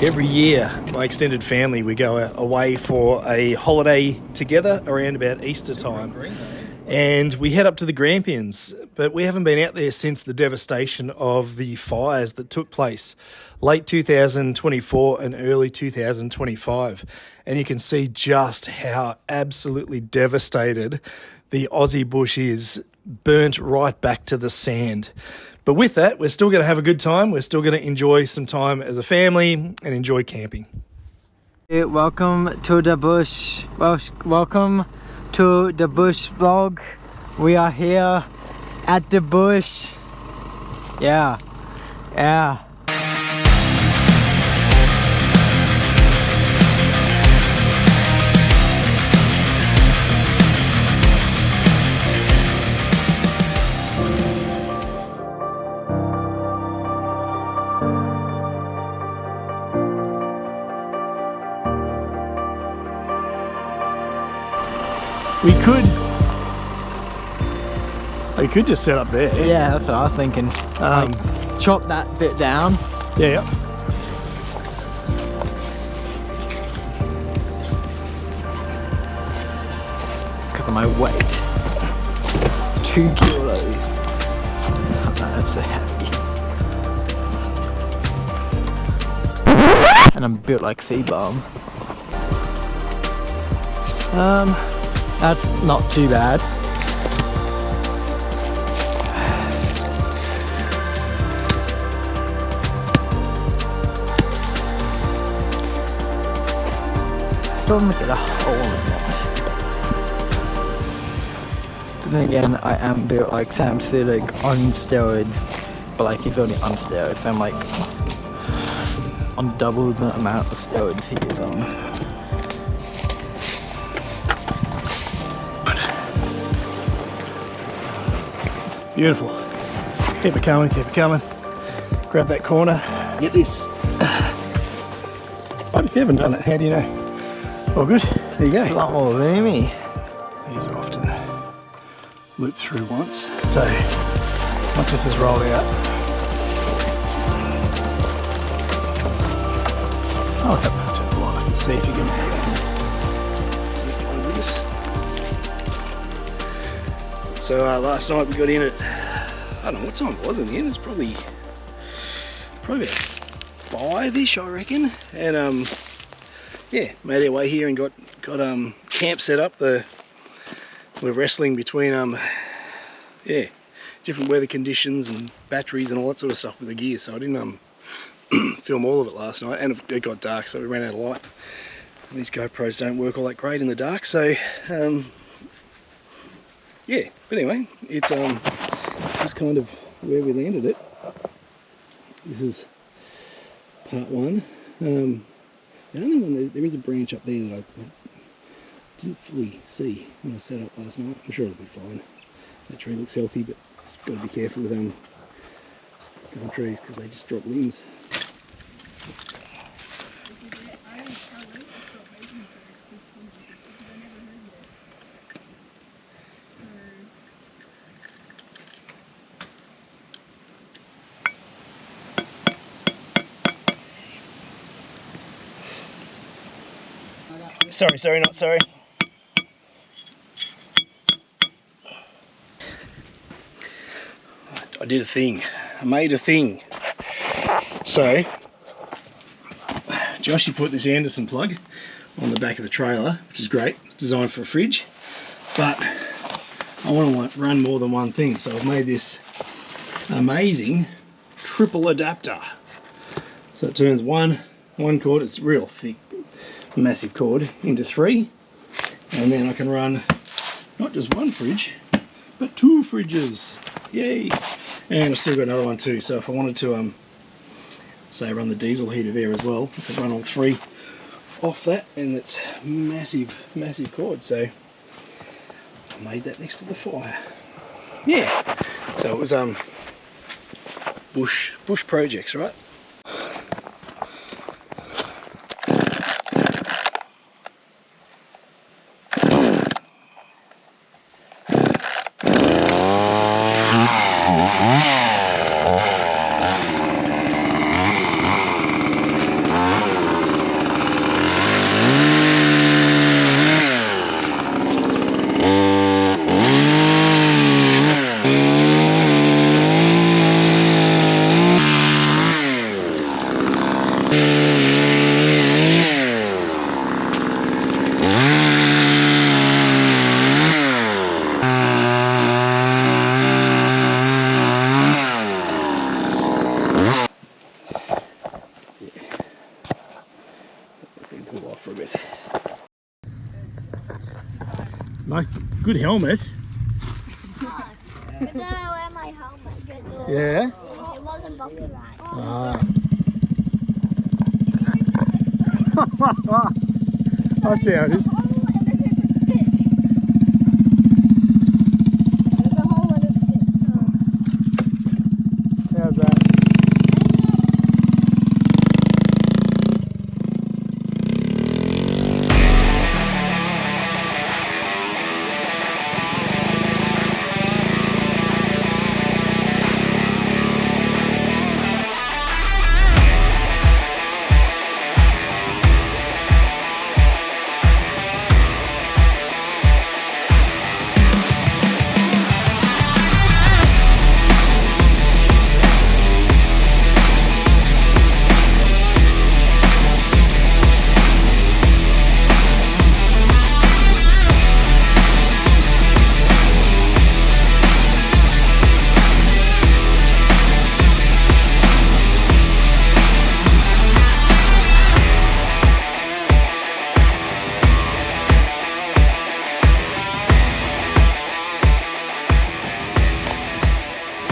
Every year, my extended family, we go away for a holiday together around about Easter time. And we head up to the Grampians, but we haven't been out there since the devastation of the fires that took place late 2024 and early 2025. And you can see just how absolutely devastated the Aussie bush is, burnt right back to the sand. But with that, we're still going to have a good time. We're still going to enjoy some time as a family and enjoy camping. Welcome to the bush. Welcome to the bush vlog. We are here at the bush. Yeah. We could just set up there. Yeah, that's what I was thinking. Chop that bit down. Yeah. Because of my weight. 2 kilos. That's so heavy. And I'm built like C-bomb. That's not too bad. Don't make it a hole in it. But then again, I am built like Sam Silik on steroids, but like he's only on steroids. So I'm like on double the amount of steroids he is on. Beautiful. Keep it coming, keep it coming. Grab that corner. Get this. But if you haven't done it, how do you know? All good. There you go. It's a lot more roomy. These are often looped through once. So once this is rolled out, I'll have to turn the light up and see if you can. So last night we got in at, I don't know what time it was in the end. It's probably about 5-ish, I reckon. And yeah, made our way here and got camp set up. We're wrestling between different weather conditions and batteries and all that sort of stuff with the gear. So I didn't film all of it last night, and it got dark, so we ran out of light. And these GoPros don't work all that great in the dark, so yeah. But anyway, it's this is kind of where we landed it. This is part one. The only one, there is a branch up there that I didn't fully see when I set up last night. I'm sure it'll be fine. That tree looks healthy, but just got to be careful with gum trees because they just drop limbs. Sorry, not sorry. I did a thing. I made a thing. So, Joshy put this Anderson plug on the back of the trailer, which is great. It's designed for a fridge, but I want to run more than one thing. So I've made this amazing triple adapter. So it turns one cord, it's real thick, massive cord, into 3, and then I can run not just one fridge but 2 fridges. Yay! And I've still got another one too, so if I wanted to say run the diesel heater there as well, I could run all 3 off that, and it's massive cord. So I made that next to the fire. Yeah, so it was bush projects, right? bit. Nice, good helmet. But then I wear my helmet because Yeah. it wasn't bumpy right. Ah. I see how it is. How's that?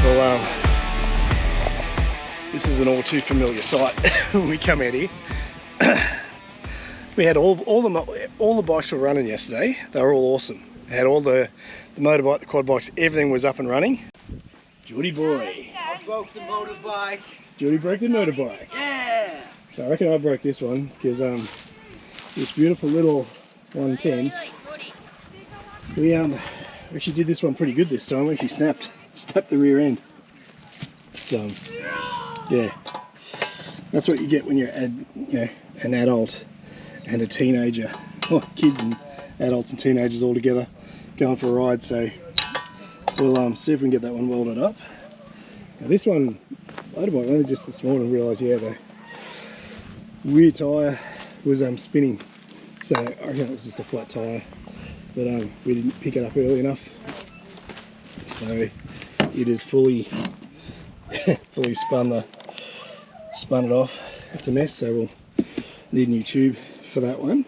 Well, this is an all too familiar sight when we come out here. We had all the bikes were running yesterday. They were all awesome. Had all the motorbike, the quad bikes, everything was up and running. Geordie boy. I broke the motorbike. Geordie broke the motorbike. Yeah. So I reckon I broke this one because this beautiful little 110. We actually did this one pretty good this time. We actually snapped the rear end. So yeah, that's what you get when you're an adult and a teenager, or kids and adults and teenagers all together going for a ride. So we'll see if we can get that one welded up. Now this one, motorbike, only just this morning realised, yeah, the rear tyre was spinning. So I reckon it was just a flat tyre, but we didn't pick it up early enough. So it is fully spun it off. It's a mess, so we'll need a new tube for that one.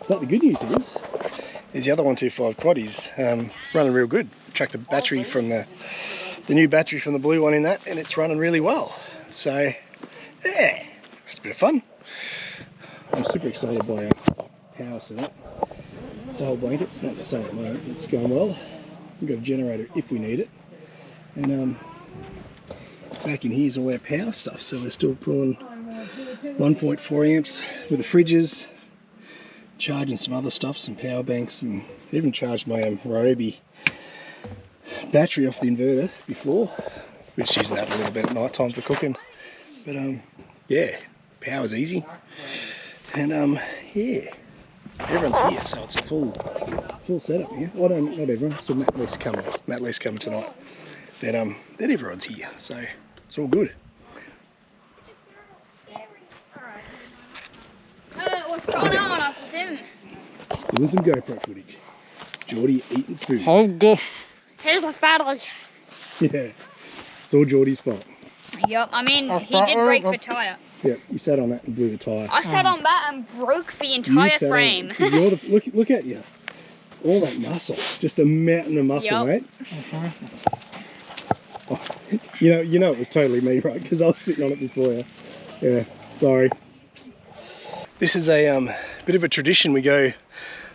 But the good news is the other 125 quad is running real good. Chucked the battery from the new battery from the blue one in that, and it's running really well. So yeah, it's a bit of fun. I'm super excited by our power setup. Solar blanket's not the same at the moment. It's going well. We've got a generator if we need it, and back in here is all our power stuff. So we're still pulling 1.4 amps with the fridges, charging some other stuff, some power banks, and even charged my Ryobi battery off the inverter before. We're just using that a little bit at night time for cooking. But yeah, power's easy, and yeah, everyone's here, so it's a full setup here. Not everyone, still Matt Lee's coming tonight. Then everyone's here, so it's all good. What's going on, Uncle Tim? Doing some GoPro footage. Geordie eating food. Oh good. Here's a fatty. Yeah, it's all Geordie's fault. Yep, I mean, he did break the tyre. Yeah, you sat on that and blew the tyre. I sat on that and broke the entire frame. Look at you. All that muscle. Just a mountain of muscle, Yep. mate. Oh, you know it was totally me, right? Because I was sitting on it before you. Yeah, sorry. This is a bit of a tradition. We go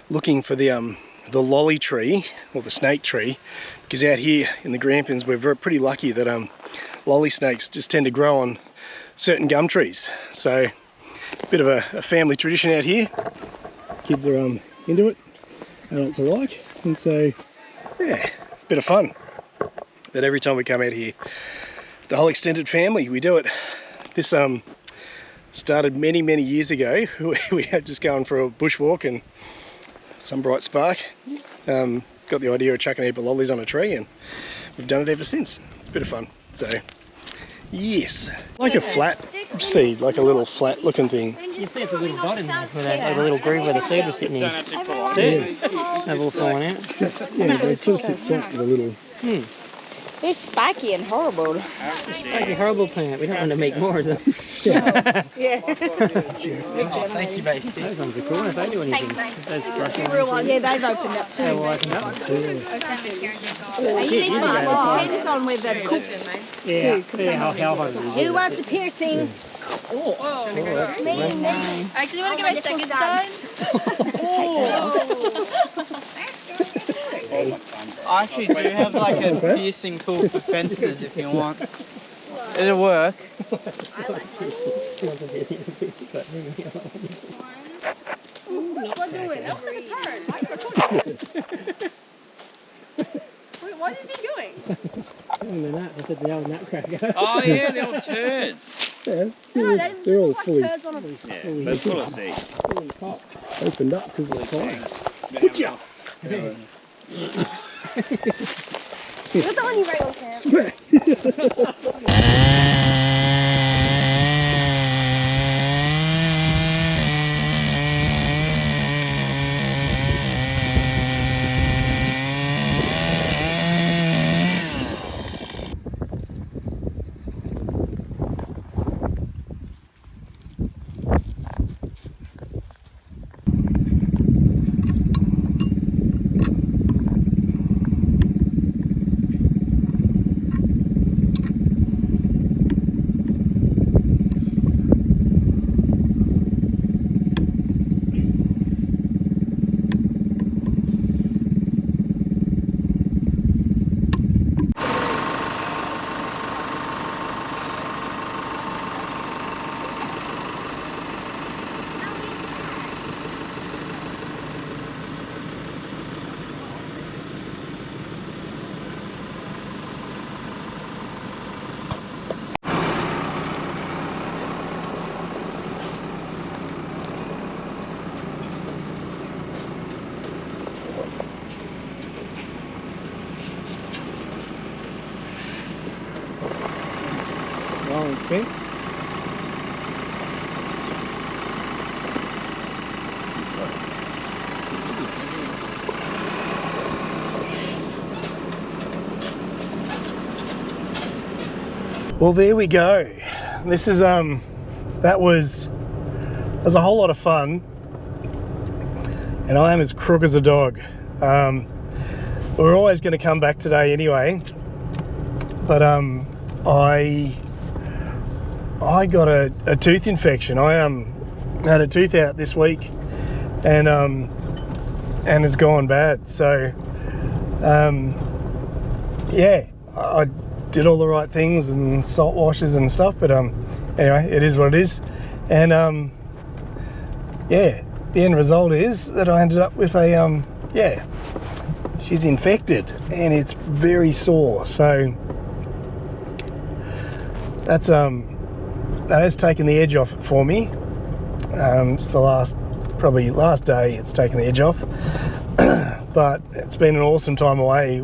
looking for the lolly tree, or the snake tree, because out here in the Grampians we're pretty lucky that lolly snakes just tend to grow on certain gum trees. So a bit of a family tradition out here. Kids are into it, adults alike, and so yeah, bit of fun. But every time we come out here, the whole extended family, we do it. This started many years ago. We had just going for a bushwalk and some bright spark. Got the idea of chucking a heap of lollies on a tree, and we've done it ever since. It's a bit of fun. So yes, like a flat seed, like a little flat looking thing. You see it's a little dot in there, like a little groove where the seed was sitting in. See it? They've all fallen out. Yeah, they sort of sit flat with a little They're spiky and horrible. It's like a horrible plant. We don't want to make more of them. Yeah. Thank you, mate. Those ones are cool. If they do anything. Those brush ones. Yeah, they've opened up too. They will open up. You need to depends on whether they're cooked. Yeah. Yeah, how hard it is. Who wants a piercing? Actually, want to get my second son? I actually do have like a piercing tool for fences if you want. It'll work. What doing? That was like a turn. Why are you recording? Wait, what is he doing? The nuts. I said the old nutcracker. Oh yeah, the old turds. Yeah, see, No, they're all like fully turds on a... Yeah, but full of seeds. opened up because of the fire. Good job. You're the one you write on camera. Smack. Ryan's fence. Well, there we go. This is that was a whole lot of fun, and I am as crook as a dog. We're always going to come back today anyway, but I got a tooth infection. I had a tooth out this week, and it's gone bad. So yeah, I did all the right things and salt washes and stuff, but anyway, it is what it is. And yeah, the end result is that I ended up with a yeah, she's infected and it's very sore. So that's that has taken the edge off it for me. It's the probably last day it's taken the edge off. But it's been an awesome time away.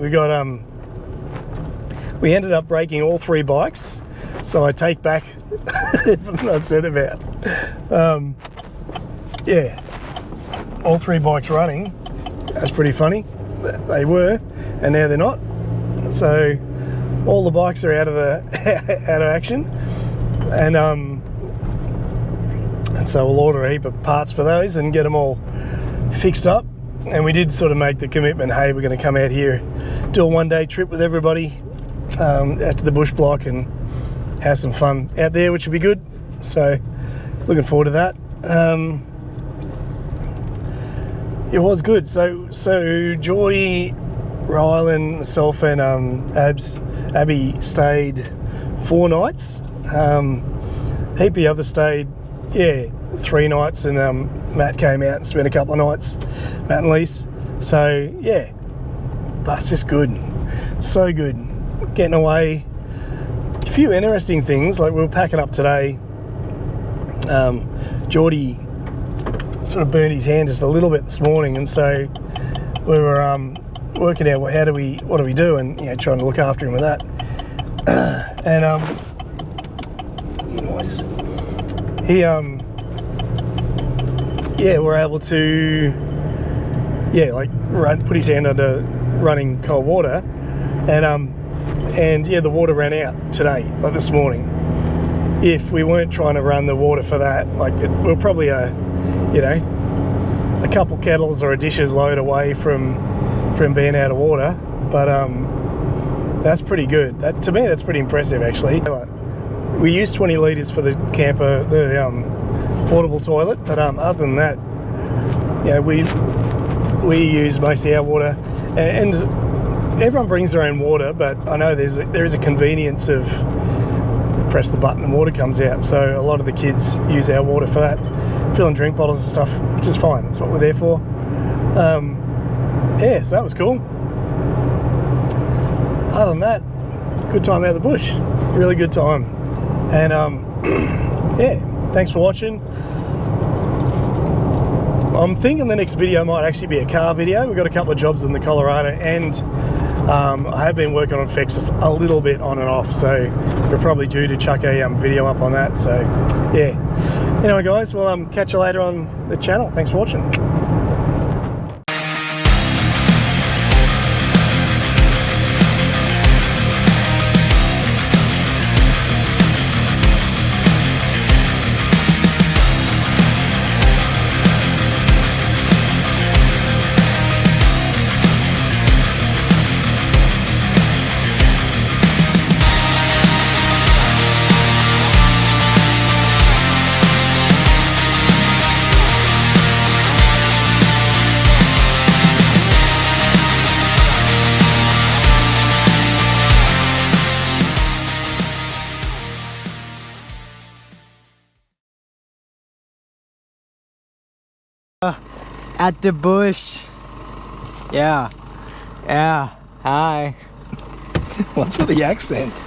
We ended up breaking all 3 bikes, so I take back everything I said about. Yeah, all 3 bikes running. That's pretty funny. They were, and now they're not. So all the bikes are out of action, and so we'll order a heap of parts for those and get them all fixed up. And we did sort of make the commitment, hey, we're going to come out here, do a 1-day trip with everybody out to the bush block and have some fun out there, which will be good. So looking forward to that. It was good. So Geordie, Rylan, myself and Abby stayed 4 nights. Heap of the others stayed, yeah, 3 nights, and Matt came out and spent a couple of nights, Matt and Lise. So yeah, but it's just good, so good, getting away. A few interesting things, like we were packing up today. Geordie sort of burned his hand just a little bit this morning, and so we were working out what do we do, and trying to look after him with that. And anyways, he we're able to put his hand under running cold water, and And yeah, the water ran out today, like this morning. If we weren't trying to run the water for that, like we're probably you know, a couple kettles or a dishes load away from being out of water. But that's pretty good. That, to me, that's pretty impressive actually. We use 20 litres for the camper, the portable toilet, but other than that, yeah, we use mostly our water, and everyone brings their own water, but I know there is a convenience of press the button and water comes out, so a lot of the kids use our water for that, filling drink bottles and stuff, which is fine. That's what we're there for. Yeah, so that was cool. Other than that, good time out of the bush, really good time. And yeah, thanks for watching. I'm thinking the next video might actually be a car video. We've got a couple of jobs in the Colorado, and I have been working on Fexus a little bit on and off, so we're probably due to chuck a video up on that. So yeah, anyway guys, we'll catch you later on the channel. Thanks for watching. At the bush. Yeah. Yeah. Hi. What's with the accent?